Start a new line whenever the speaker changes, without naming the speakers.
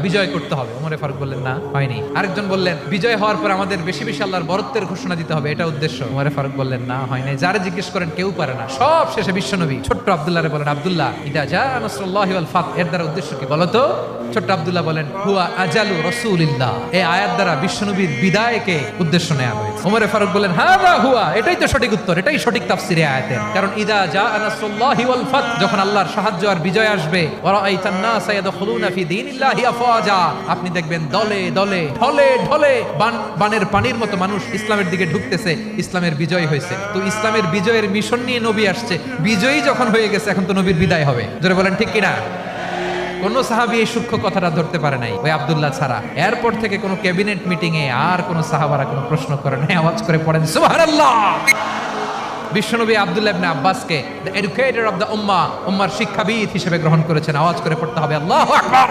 বিজয় করতে হবে। ওমরে ফারুক বললেন না, হয়নি। আরেকজন বললেন বিজয় হওয়ার পর আমাদের বেশি বেশি আল্লাহর বরত্বের ঘোষণা দিতে হবে, এটা উদ্দেশ্য। ওমরে ফারুক বললেন না, হয় নাই। যারা জিজ্ঞেস করেন কেউ পারে না। সব শেষে বিশ্বনবী ছোট্ট আব্দুল্লাহরে বলেন, আব্দুল্লাহ ইদা জা নাসরুল্লাহি ওয়াল ফাত, এর দ্বারা উদ্দেশ্য কি বলো তো? ছোট্ট আব্দুল্লাহ বলেন, হুয়া আজালু রাসূলিল্লাহ, এই আয়াত দ্বারা বিশ্বনবীর বিদায়কে উদ্দেশ্য নেওয়া হয়েছে। ওমরে ফারুক বলেন, হাযা হুয়া, এটাই তো সঠিক উত্তর, এটাই সঠিক তাফসীরে আয়াতের। কারণ ইদা জা নাসরুল্লাহি ওয়াল ফাত, যখন আল্লাহর সাহায্য আর বিজয় আসবে, ওয়া রাআইতান নাসা ইয়াদখুলুনা ফি দীনিল্লাহি আফওয়াজা, আপনি দেখবেন দলে দলে ঢলে ঢলে বানের পানির মতো মানুষ ইসলামের দিকে ঢুকতেছে। ইসলামের বিজয় হয়েছে। তো ইসলামের বিজয়ের মিশন নিয়ে নবী আসছে, বিজয়ী যখন হয়ে গেছে এখন তো নবীর বিদায় হবে। জোরে বলেন ঠিক কিনা? কোন সাহাবী এই সূক্ষ্ম কথাটা ধরতে পারে নাই, ওই আব্দুল্লাহ ছাড়া। এরপর থেকে কোন ক্যাবিনেট মিটিং এ আর কোন সাহাবারা কোনো প্রশ্ন করে নাই। আওয়াজ করে পড়েন সুবহানাল্লাহ। বিশ্বনবী আব্দুল্লাহ ইবনে আব্বাসকে দ্য এডুকেটর অফ দ্য উম্মাহ, উম্মার শিক্ষাবিদ হিসেবে গ্রহণ করেছেন। আওয়াজ করে পড়তে হবে আল্লাহু আকবার।